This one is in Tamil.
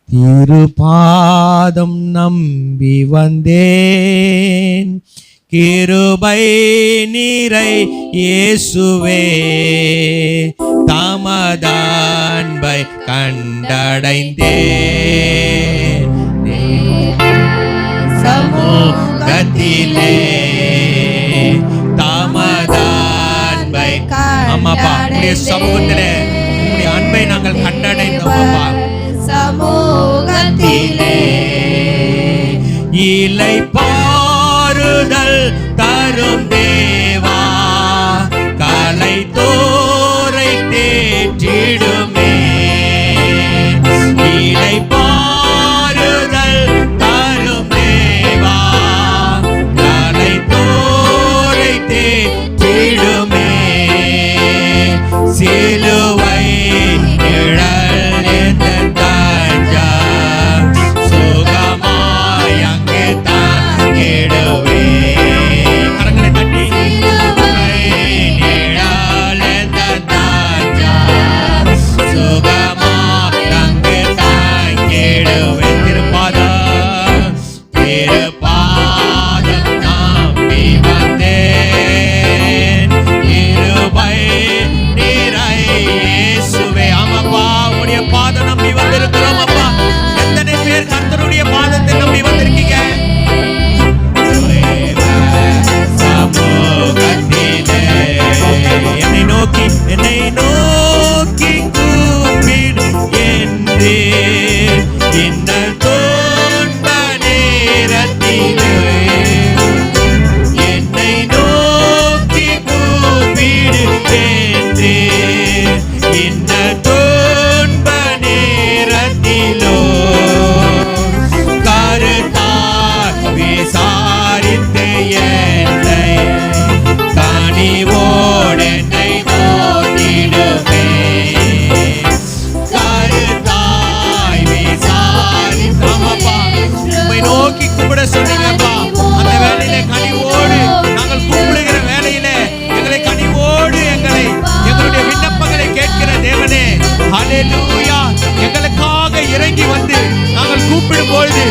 திருபாதம் நம்பி வந்தேன், கிருபை நீரை இயேசுவே, தமதன்பை கண்டடைந்தேன் சமூகத்திலே, தமதன்பை. ஆமாப்பா, உடைய சமூகத்திலே உடைய அன்பை நாங்கள் கண்டடைந்தோம் சமூகத்திலே. இலை பாறுதல் தரும் தேவா, கலை தோரை தேற்றிடுமே. இலை பாறுதல் தரும் தேவா, கலை தோரை தேற்றிடுமே. சிலுவை எங்களுக்காக இறங்கி வந்து நாங்கள் கூப்பிடும் பொழுது